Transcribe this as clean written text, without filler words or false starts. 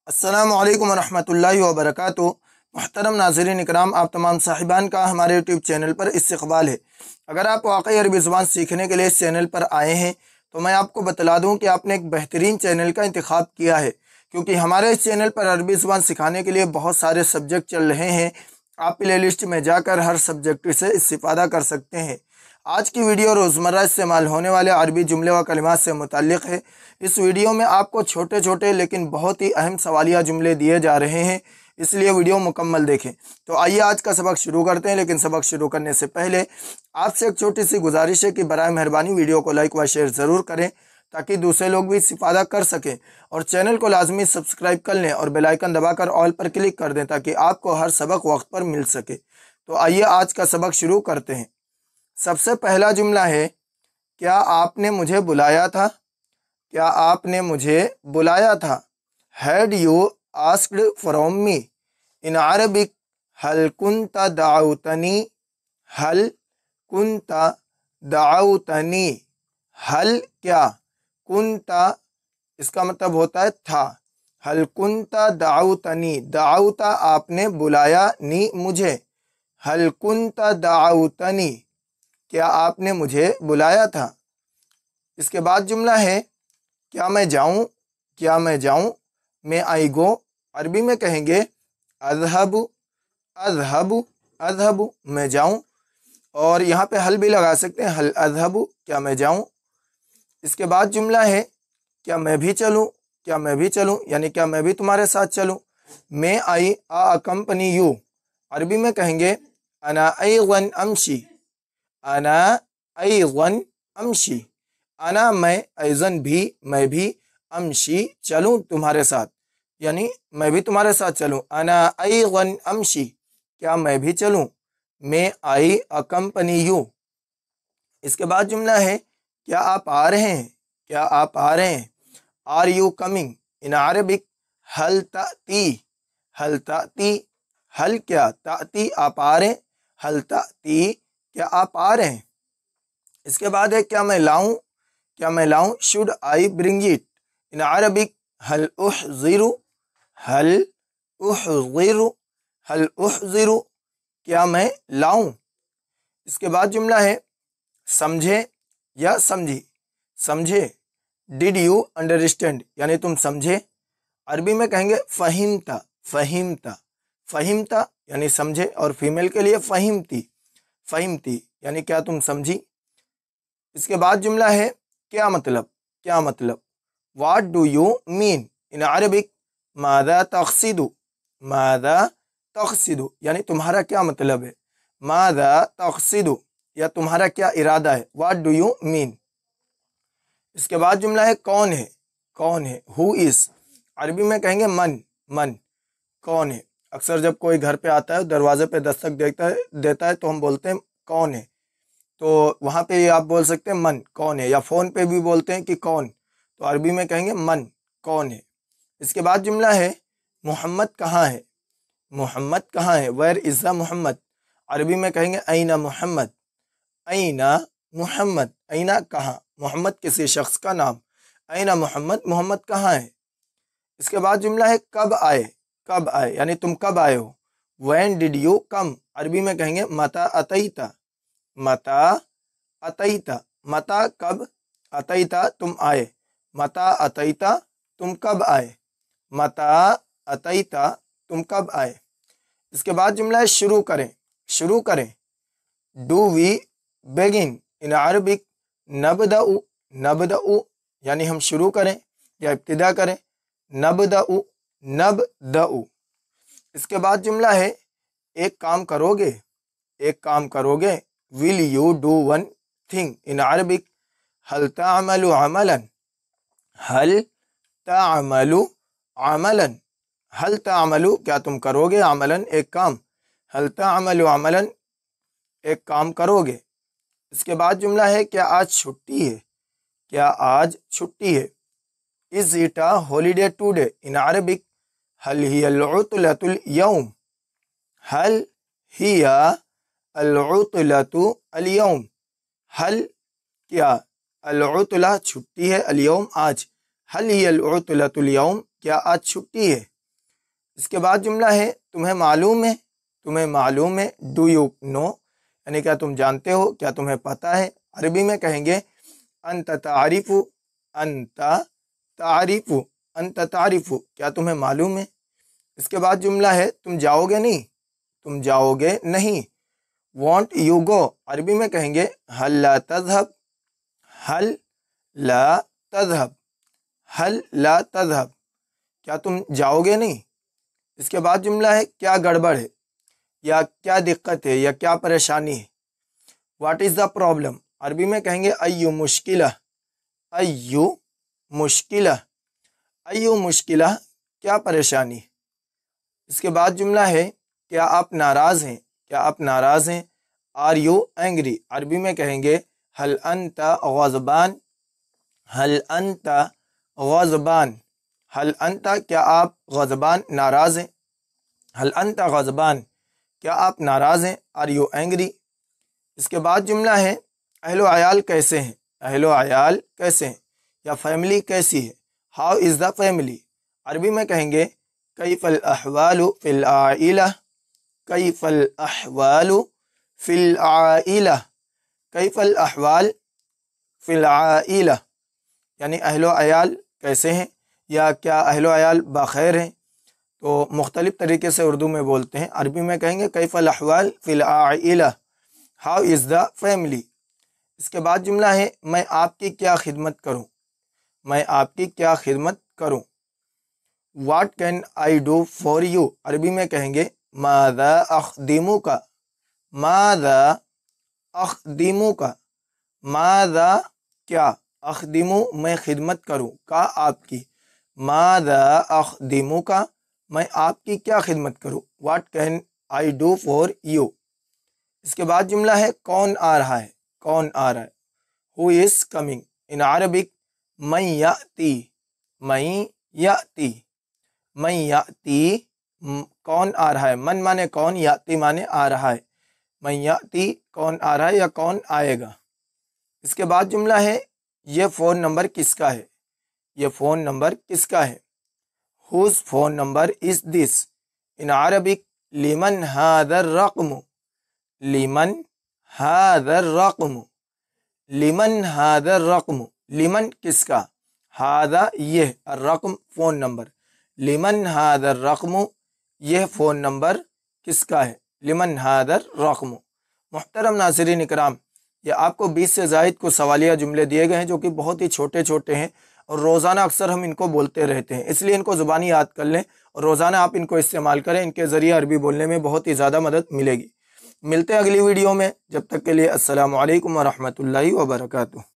अस्सलामु अलैकुम वरहमतुल्लाहि वबरकातुहू। मुहतरम नाज़रीन इकराम, आप तमाम साहिबान का हमारे यूट्यूब चैनल पर इस्तक़बाल है। अगर आप वाकई अरबी ज़ुबान सीखने के लिए इस चैनल पर आए हैं तो मैं आपको बतला दूं कि आपने एक बेहतरीन चैनल का इंतखाब किया है, क्योंकि हमारे इस चैनल पर अरबी ज़ुबान सिखाने के लिए बहुत सारे सब्जेक्ट चल रहे हैं। आप प्ले लिस्ट में जाकर हर सब्जेक्ट से इस्तिफ़ादा कर सकते हैं। आज की वीडियो रोज़मर्रा इस्तेमाल होने वाले अरबी जुमले व कलिमात से मुताल्लिक़ है। इस वीडियो में आपको छोटे छोटे लेकिन बहुत ही अहम सवालिया जुमले दिए जा रहे हैं, इसलिए वीडियो मुकम्मल देखें। तो आइए आज का सबक शुरू करते हैं, लेकिन सबक शुरू करने से पहले आपसे एक छोटी सी गुजारिश है कि बराए मेहरबानी वीडियो को लाइक व शेयर ज़रूर करें ताकि दूसरे लोग भी इस्तिफ़ादा कर सकें, और चैनल को लाजमी सब्सक्राइब कर लें और बेल आइकन दबाकर ऑल पर क्लिक कर दें ताकि आपको हर सबक वक्त पर मिल सके। तो आइए आज का सबक शुरू करते हैं। सबसे पहला जुमला है, क्या आपने मुझे बुलाया था? क्या आपने मुझे बुलाया था? Had you asked from me? In Arabic हल कुंता दाउतनी? हल कुंता दाउतनी? हल क्या, कुंता इसका मतलब होता है था। हल कुंता दाउतनी, दाउता आपने बुलाया, नी मुझे। हल कुंता दाउतनी, क्या आपने मुझे बुलाया था? इसके बाद जुमला है, क्या मैं जाऊं? क्या मैं जाऊं? मैं आई गो, अरबी में कहेंगे अज़हबु, अज़हबु, अज़हबु, मैं जाऊं। और यहाँ पे हल भी लगा सकते हैं, हल अज़हबु, क्या मैं जाऊं। इसके बाद जुमला है, क्या मैं भी चलूं? क्या मैं भी चलूं, यानी क्या मैं भी तुम्हारे साथ चलूं। मैं आई अकम्पनी यू, अरबी में कहेंगे अना अयज़न अमशी, अना अयज़न अमशी, अना मैं, अयज़न भी, मैं भी, अमशी चलूं तुम्हारे साथ, यानी मैं भी तुम्हारे साथ चलूं। अना अयज़न अमशी, क्या मैं भी चलूं। मैं आई अकम्पनी यू। इसके बाद जुमला है, क्या आप आ रहे हैं? क्या आप आ रहे हैं? Are you coming? In Arabic हल ताती, हल ताती, हल क्या, ताती आप आ रहे हैं, हल ताती क्या आप आ रहे हैं। इसके बाद है, क्या मैं लाऊं? क्या मैं लाऊं? Should I bring it? In Arabic हल उहज़िरु, हल उहज़िरु, हल उहज़िरु, क्या मैं लाऊं। इसके बाद जुमला है, समझे या समझी? समझे, डिड यू अंडरस्टैंड, यानी तुम समझे। अरबी में कहेंगे फ़हिमता, फ़हिमता, फ़हिमता यानी समझे, और फीमेल के लिए फ़हिमती, फ़हिमती यानी क्या तुम समझी। इसके बाद जुमला है, क्या मतलब? क्या मतलब? What do you mean? In Arabic मादा तक़सिदु, मादा तक़सिदु, यानी तुम्हारा क्या मतलब है। मादा तक़सिदु, या तुम्हारा क्या इरादा है। What do you mean. इसके बाद जुमला है, कौन है? कौन है? हु इज़, अरबी में कहेंगे मन, मन, कौन है। अक्सर जब कोई घर पे आता है, दरवाजे पे दस्तक देता है तो हम बोलते हैं कौन है, तो वहाँ पे आप बोल सकते हैं मन, कौन है। या फ़ोन पे भी बोलते हैं कि कौन, तो अरबी में कहेंगे मन, कौन है। इसके बाद जुमला है, मोहम्मद कहाँ है? मोहम्मद कहाँ है? Where is the Mohammad? अरबी में कहेंगे ऐना मोहम्मद, ऐना मोहम्मद, ऐना कहाँ, मोहम्मद किसी शख्स का नाम, ऐना मोहम्मद, मोहम्मद कहाँ है। इसके बाद जुमला है, कब आए? कब आए, यानी तुम कब आए हो। When did you come? अरबी में कहेंगे मता अतईता, मता अतईता, मता कब, अतईता तुम आए, मता अतईता तुम कब आए, मता अतईता तुम कब आए। इसके बाद जुमला है, शुरू करें, शुरू करें। Do we begin? In Arabic नबदउ, नबदउ यानी हम शुरू करें या इब्तिदा करें। नबदउ, नबदउ। इसके बाद जुमला है, एक काम करोगे? एक काम करोगे। Will you do one thing? In Arabic हल तामलु अमलन, हल तामलु अमलन, हल तामलु क्या तुम करोगे, अमलन एक काम, हल तामलु अमलन एक काम करोगे। इसके बाद जुमला है, क्या आज छुट्टी है? क्या आज छुट्टी है। Is it a holiday today? In Arabic हल हियल उतलतुल यौम, हल हिया अल उतलतु अल यौम, हल क्या, अल उतला छुट्टी है, अल यौम आज, हल हियल उतलतुल यौम क्या आज छुट्टी है। اس کے بعد جملہ ہے تمہیں معلوم ہے، تمہیں معلوم ہے، ڈو یو نو، یعنی کیا تم جانتے ہو، کیا تمہیں پتہ ہے۔ عربی میں کہیں گے انت تعرف، انت تعرف، انت تعرف، کیا تمہیں معلوم ہے۔ اس کے بعد جملہ ہے تم جاؤ گے نہیں، تم جاؤ گے نہیں، وانٹ یو گو، عربی میں کہیں گے حل لا تذهب، حل لا تذهب، حل لا تذهب، کیا تم جاؤ گے نہیں۔ اس کے بعد جملہ ہے کیا گڑبڑ ہے، یا کیا دقت ہے، یا کیا پریشانی ہے۔ واٹ از دا پرابلم، عربی میں کہیں گے ایو مشکلہ، ایو مشکلہ، ایو مشکلہ، کیا پریشانی۔ اس کے بعد جملہ ہے کیا آپ ناراض ہیں، کیا آپ ناراض ہیں، آر یو اینگری، عربی میں کہیں گے حل انت غضبان، حل انت غضبان، حل انت، کیا آپ غضبان ناراض ہیں، حل انت غضبان، کیا آپ ناراض ہیں، آر یو اینگری۔ اس کے بعد جملہ ہے اہل و عیال کیسے ہیں، اہل و عیال کیسے ہیں، یا فیملی کیسی ہے، ہاؤ از دا فیملی، عربی میں کہیں گے کیف الاحوال فی العائلہ، کیف الاحوال فی العائلہ، کیف الاحوال فی العائلہ، یعنی اہل و عیال کیسے ہیں، یا کیا اہل و عیال بخیر ہیں۔ تو مختلف طریقے سے اردو میں بولتے ہیں، عربی میں کہیں گے کیف الاحوال فی العائلہ، ہاؤ از دا فیملی۔ اس کے بعد جملہ ہے میں آپ کی کیا خدمت کروں، میں آپ کی کیا خدمت کروں، what can I do for you, عربی میں کہیں گے ماذا اخدمک، ماذا اخدمک، ماذا، کیا، اخدمو، میں خدمت کروں، کا آپ کی، ماذا اخدمک، میں آپ کی کیا خدمت کروں، what can I do for you. اس کے بعد جملہ ہے کون آ رہا ہے، کون آ رہا ہے، ہو از کمنگ، ان عربک من یاتی، من یاتی، من یاتی، کون آ رہا ہے، من مانے کون، یاتی مانے آ رہا ہے، من یاتی، کون آ رہا ہے یا کون آئے گا۔ اس کے بعد جملہ ہے یہ فون نمبر کس کا ہے، یہ فون نمبر کس کا ہے، whose phone number is this, in Arabic لمن هذا الرقم، لمن هذا الرقم، لمن هذا الرقم، لمن کس کا، هذا یہ، الرقم فون نمبر، لمن هذا الرقم، یہ فون نمبر کس کا ہے، لمن هذا الرقم۔ محترم ناظرین اکرام، یہ آپ کو 20 سے زائد کو سوالیہ جملے دیے گئے ہیں جو کہ بہت ہی چھوٹے چھوٹے ہیں، اور روزانہ اکثر ہم ان کو بولتے رہتے ہیں، اس لیے ان کو زبانی یاد کر لیں اور روزانہ آپ ان کو استعمال کریں، ان کے ذریعے عربی بولنے میں بہت ہی زیادہ مدد ملے گی۔ ملتے ہیں اگلی ویڈیو میں، جب تک کے لیے السلام علیکم ورحمۃ اللہ وبرکاتہ۔